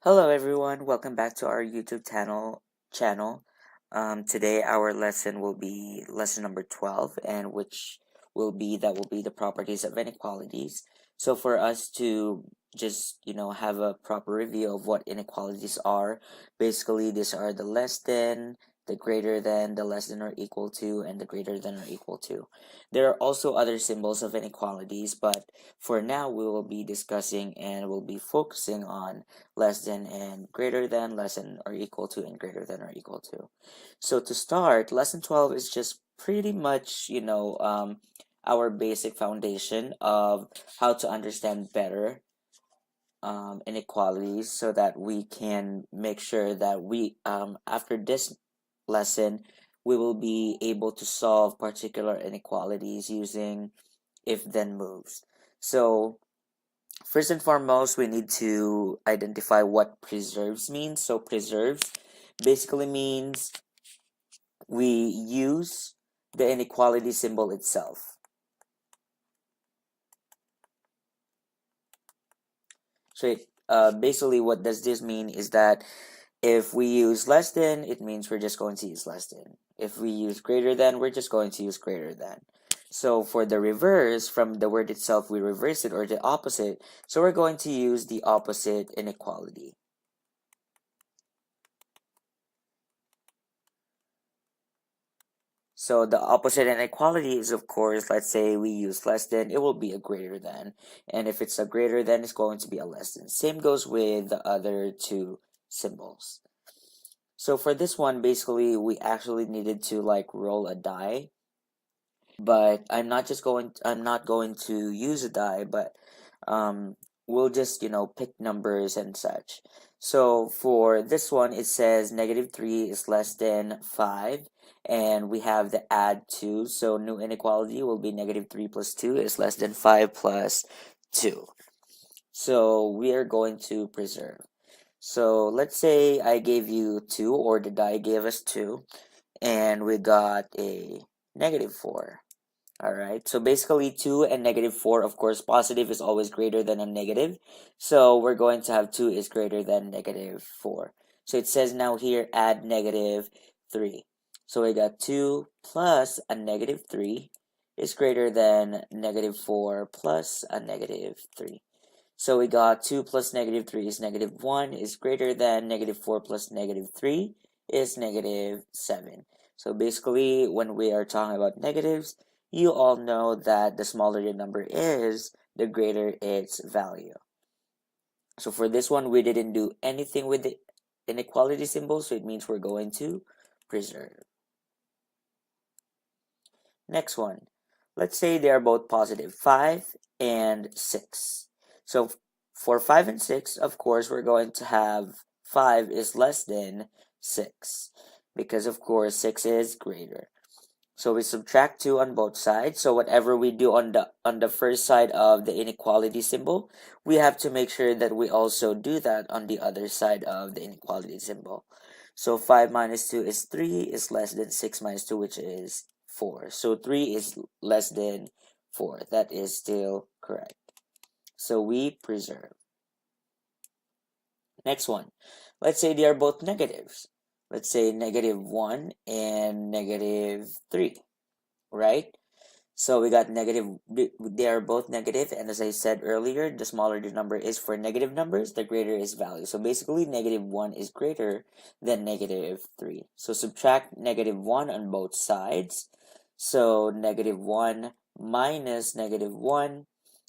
Hello everyone, welcome back to our YouTube channel. Today our lesson will be lesson number 12, and will be the properties of inequalities. So for us to just have a proper review of what inequalities are, basically these are the less than, the greater than, the less than or equal to, and the greater than or equal to. There are also other symbols of inequalities, but for now we will be discussing and we'll be focusing on less than and greater than, less than or equal to, and greater than or equal to. So to start, lesson 12 is just pretty much, our basic foundation of how to understand better inequalities so that we can make sure that after this lesson, we will be able to solve particular inequalities using if-then moves. So first and foremost, we need to identify what preserves means. So preserves basically means we use the inequality symbol itself. So basically what does this mean is that if we use less than, it means we're just going to use less than. If we use greater than, we're just going to use greater than. So for the reverse, from the word itself, we reverse it, or the opposite. So we're going to use the opposite inequality. So the opposite inequality is, of course, let's say we use less than, it will be a greater than. And if it's a greater than, it's going to be a less than. Same goes with the other two symbols. So for this one, basically, we actually needed to roll a die. But I'm not going to use a die, but we'll just, pick numbers and such. So for this one, it says -3 is less than 5, and we have the add 2. So new inequality will be -3 plus 2 is less than 5 plus 2. So we are going to preserve. So let's say I gave you 2, or the die gave us 2, and we got a -4. Alright, so basically 2 and -4, of course, positive is always greater than a negative. So we're going to have 2 is greater than -4. So it says now here add -3. So we got 2 plus a -3 is greater than -4 plus a -3. So we got 2 plus -3 is -1 is greater than -4 plus -3 is -7. So basically, when we are talking about negatives, you all know that the smaller the number is, the greater its value. So for this one, we didn't do anything with the inequality symbol, so it means we're going to preserve. Next one. Let's say they are both positive, 5 and 6. So for 5 and 6, of course, we're going to have 5 is less than 6, because of course 6 is greater. So we subtract 2 on both sides. So whatever we do on the first side of the inequality symbol, we have to make sure that we also do that on the other side of the inequality symbol. So 5 minus 2 is 3 is less than 6 minus 2, which is 4. So 3 is less than 4. That is still correct. So we preserve. Next one. Let's say they are both negatives. Let's say -1 and -3. Right? So we got negative, they are both negative, and as I said earlier, the smaller the number is for negative numbers, the greater its value. So basically, -1 is greater than -3. So subtract -1 on both sides. So -1 minus -1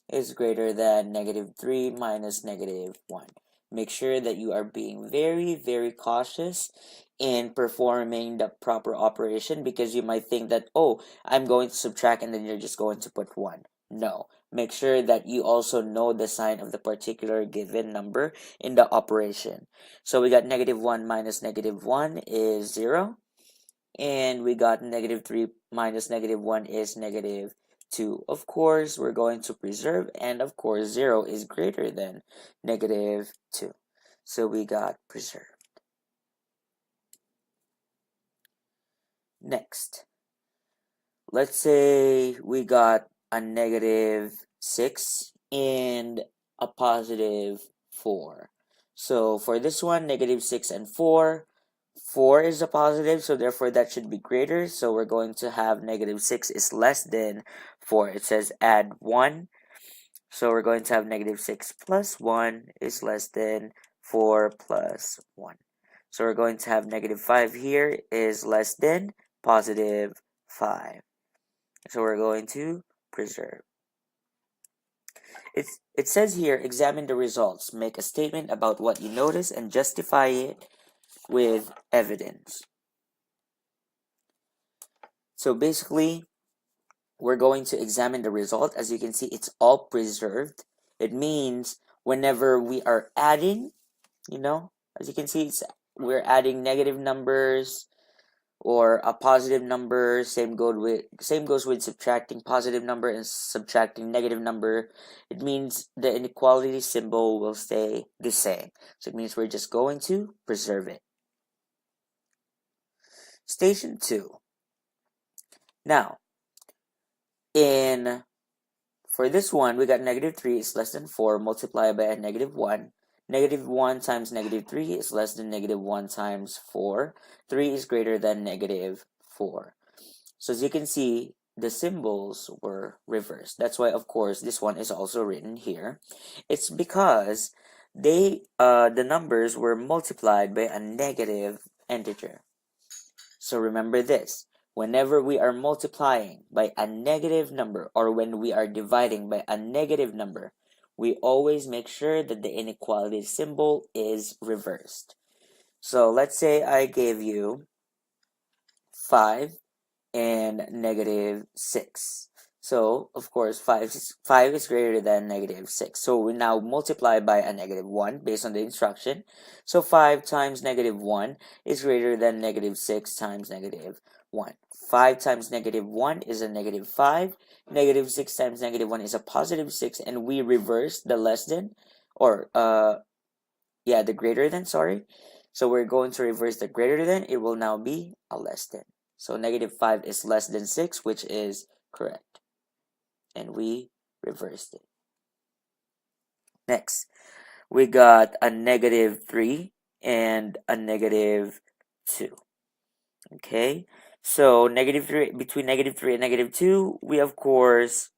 is greater than -3 minus -1. Make sure that you are being very, very cautious in performing the proper operation, because you might think that, oh, I'm going to subtract and then you're just going to put 1. No. Make sure that you also know the sign of the particular given number in the operation. So we got -1 minus -1 is 0. And we got -3 minus -1 is -2. Of course, we're going to preserve, and of course, 0 is greater than -2. So we got preserved. Next, let's say we got a -6 and a +4. So for this one, negative 6 and 4, 4 is a positive, so therefore that should be greater. So we're going to have negative 6 is less than 4. It says add 1. So we're going to have negative 6 plus 1 is less than 4 plus 1. So we're going to have negative 5 here is less than positive 5. So we're going to preserve. It says here, examine the results. Make a statement about what you notice and justify it with evidence. So basically, we're going to examine the result. As you can see, it's all preserved. It means whenever we are adding, as you can see, we're adding negative numbers or a positive number. Same goes with subtracting positive number and subtracting negative number. It means the inequality symbol will stay the same. So it means we're just going to preserve it. Station 2. Now, for this one, we got negative 3 is less than 4 multiplied by a negative 1. Negative 1 times negative 3 is less than negative 1 times 4. 3 is greater than negative 4. So as you can see, the symbols were reversed. That's why, of course, this one is also written here. It's because the numbers were multiplied by a negative integer. So remember this. Whenever we are multiplying by a negative number or when we are dividing by a negative number, we always make sure that the inequality symbol is reversed. So let's say I gave you 5 and negative 6. So, of course, 5 is greater than negative 6. So we now multiply by a negative 1 based on the instruction. So 5 times negative 1 is greater than negative 6 times negative 1. 5 times negative 1 is a negative 5. Negative 6 times negative 1 is a positive 6. And we reverse the less than, or, the greater than, sorry. So we're going to reverse the greater than. It will now be a less than. So negative 5 is less than 6, which is correct. And we reversed it. Next, we got a negative 3 and a negative 2. Okay, so negative 3, between negative 3 and negative 2, we of course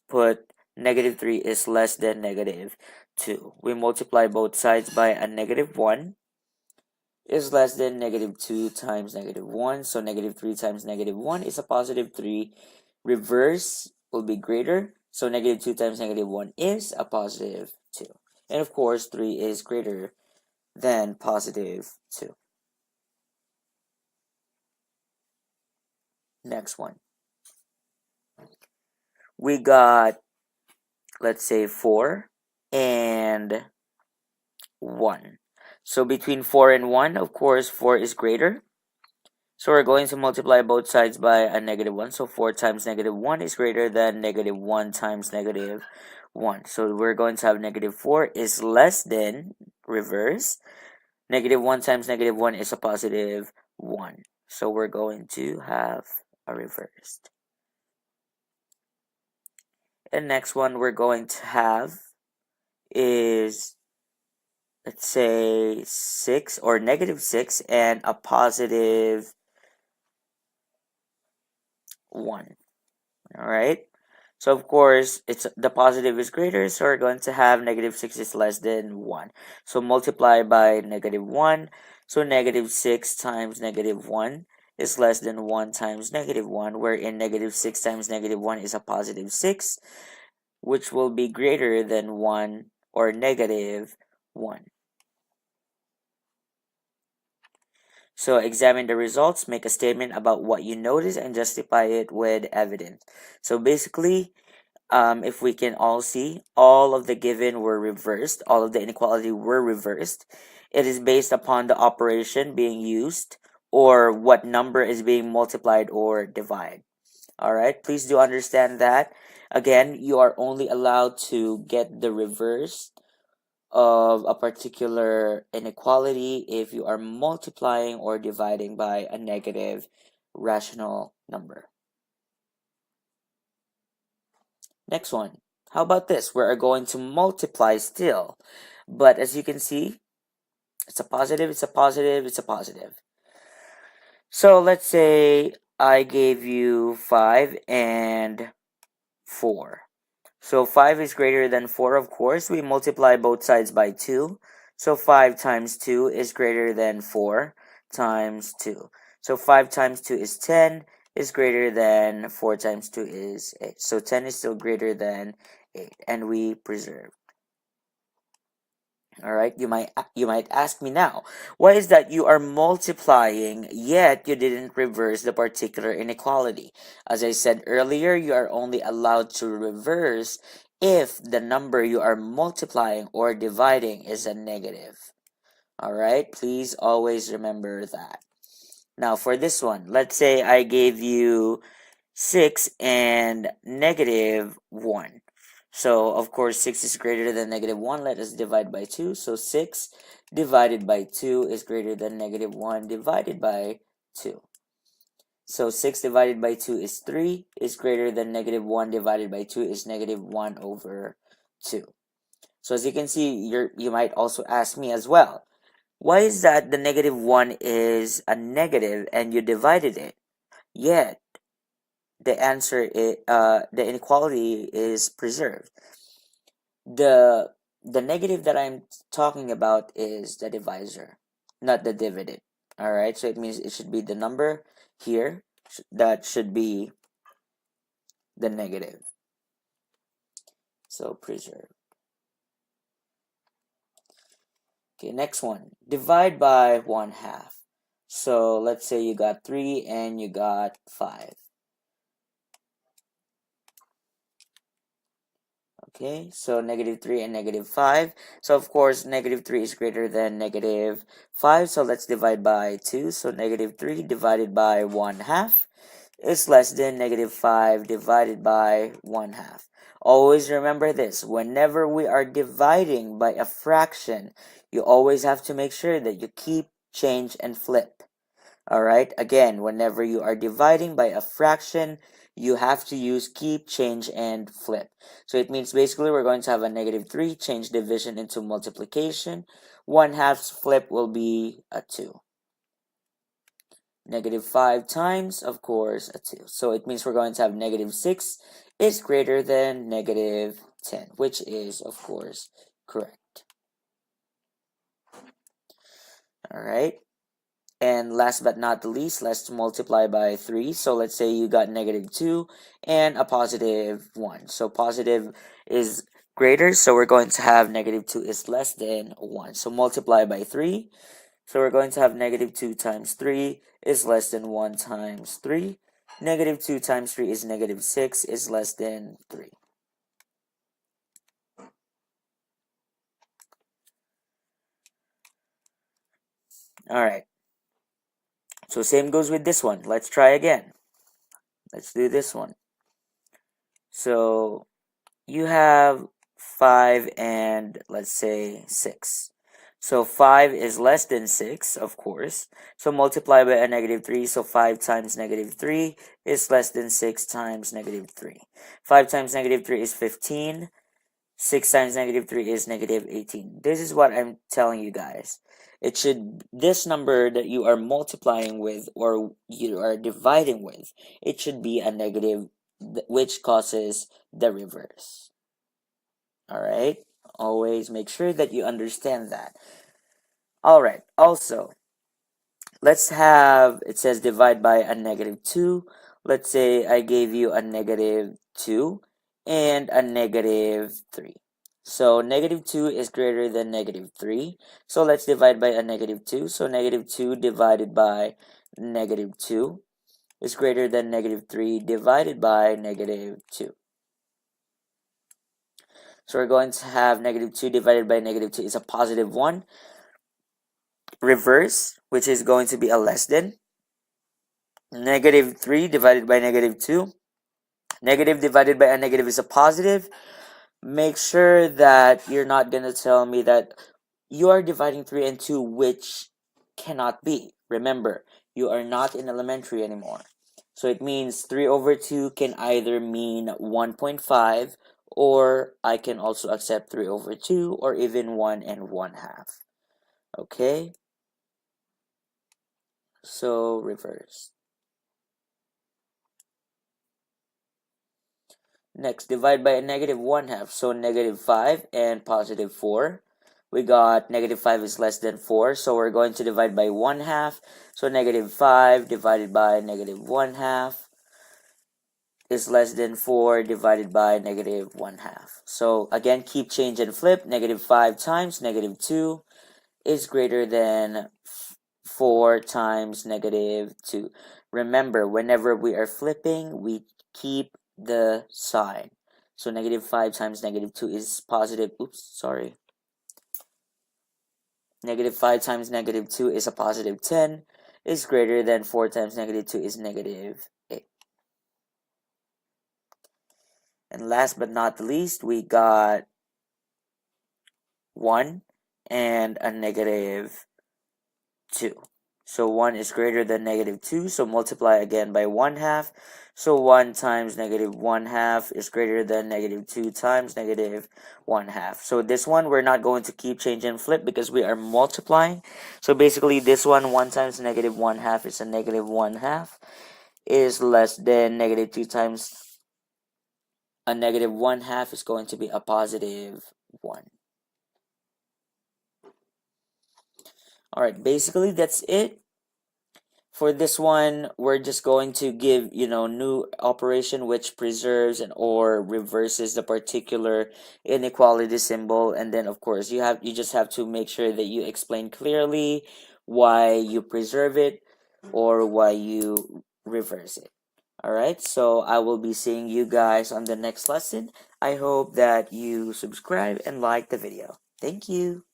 put negative 3 is less than negative 2. We multiply both sides by a negative 1. Is less than negative 2 times negative 1. So negative 3 times negative 1 is a positive 3. Reverse will be greater. So negative 2 times negative 1 is a positive 2. And of course, 3 is greater than positive 2. Next one. We got, let's say, 4 and 1. So between 4 and 1, of course, 4 is greater. So we're going to multiply both sides by a negative 1. So 4 times negative 1 is greater than negative 1 times negative 1. So we're going to have negative 4 is less than, reverse. Negative 1 times negative 1 is a positive 1. So we're going to have a reversed. And next one we're going to have is, let's say, 6 or negative 6 and a positive 1. All right. So of course, the positive is greater, so we're going to have negative 6 is less than 1. So multiply by negative 1. So negative 6 times negative 1 is less than 1 times negative 1, wherein negative 6 times negative 1 is a positive 6, which will be greater than 1 or negative 1. So examine the results, make a statement about what you notice, and justify it with evidence. So basically, if we can all see, all of the given were reversed, all of the inequality were reversed. It is based upon the operation being used or what number is being multiplied or divided. All right, please do understand that. Again, you are only allowed to get the reverse of a particular inequality if you are multiplying or dividing by a negative rational number. Next one. How about this? We are going to multiply still. But as you can see, It's a positive, it's a positive, it's a positive. So let's say I gave you 5 and 4. So 5 is greater than 4, of course. We multiply both sides by 2. So 5 times 2 is greater than 4 times 2. So 5 times 2 is 10, is greater than 4 times 2 is 8. So 10 is still greater than 8, and we preserve. All right, you might ask me now, why is that you are multiplying yet you didn't reverse the particular inequality? As I said earlier, you are only allowed to reverse if the number you are multiplying or dividing is a negative. All right, please always remember that. Now for this one, let's say I gave you 6 and negative 1. So, of course, 6 is greater than negative 1. Let us divide by 2. So, 6 divided by 2 is greater than negative 1 divided by 2. So, 6 divided by 2 is 3, is greater than negative 1 divided by 2 is negative 1 over 2. So, as you can see, you might also ask me as well, why is that the negative 1 is a negative and you divided it? Yet, the answer is the inequality is preserved. The negative that I'm talking about is the divisor, not the dividend. All right, so it means it should be the number here that should be the negative. So preserve. Okay, next one. Divide by 1/2. So let's say you got 3 and you got 5. Okay, so negative 3 and negative 5. So of course, negative 3 is greater than negative 5. So let's divide by 2. So negative 3 divided by 1/2 is less than negative 5 divided by 1/2. Always remember this. Whenever we are dividing by a fraction, you always have to make sure that you keep, change, and flip. All right, again, whenever you are dividing by a fraction, you have to use keep, change, and flip. So it means basically we're going to have a negative 3, change division into multiplication. 1/2 flip will be a 2. Negative 5 times, of course, a 2. So it means we're going to have negative 6 is greater than negative 10, which is, of course, correct. All right. And last but not the least, let's multiply by 3. So let's say you got negative 2 and a positive 1. So positive is greater, so we're going to have negative 2 is less than 1. So multiply by 3. So we're going to have negative 2 times 3 is less than 1 times 3. Negative 2 times 3 is negative 6 is less than 3. All right. So same goes with this one. Let's try again. Let's do this one. So you have 5 and let's say 6. So 5 is less than 6, of course. So multiply by a negative 3. So 5 times negative 3 is less than 6 times negative 3. 5 times negative 3 is 15. 6 times negative 3 is negative 18. This is what I'm telling you guys. This number that you are multiplying with or you are dividing with, it should be a negative, which causes the reverse. All right, always make sure that you understand that. All right, also let's have, it says divide by a negative 2. Let's say I gave you a negative 2 and a negative 3. So negative 2 is greater than negative 3. So let's divide by a negative 2. So negative 2 divided by negative 2 is greater than negative 3 divided by negative 2. So we're going to have negative 2 divided by negative 2 is a positive 1. Reverse, which is going to be a less than. Negative 3 divided by negative 2. Negative divided by a negative is a positive. Make sure that you're not going to tell me that you are dividing 3 and 2, which cannot be. Remember, you are not in elementary anymore. So it means 3 over 2 can either mean 1.5, or I can also accept 3 over 2, or even 1 and 1/2. Okay, so reverse. Next, divide by a negative 1/2. So negative 5 and positive 4. We got negative 5 is less than 4. So we're going to divide by 1/2. So negative 5 divided by negative 1/2 is less than 4 divided by negative 1/2. So again, keep change and flip. Negative 5 times negative 2 is greater than 4 times negative 2. Remember, whenever we are flipping, we keep the sign. So negative 5 times negative 2 is positive. Oops, sorry. Negative 5 times negative 2 is a positive 10. Is greater than 4 times negative 2 is negative 8. And last but not the least, we got 1 and a negative 2. So 1 is greater than negative 2, so multiply again by 1/2. So 1 times negative 1/2 is greater than negative 2 times negative 1/2. So this one, we're not going to keep change and flip because we are multiplying. So basically this one, 1 times negative 1/2 is a negative 1/2, is less than negative 2 times a negative 1/2 is going to be a positive 1. Alright, basically that's it. For this one, we're just going to give, new operation which preserves and or reverses the particular inequality symbol. And then of course you just have to make sure that you explain clearly why you preserve it or why you reverse it. Alright, so I will be seeing you guys on the next lesson. I hope that you subscribe and like the video. Thank you.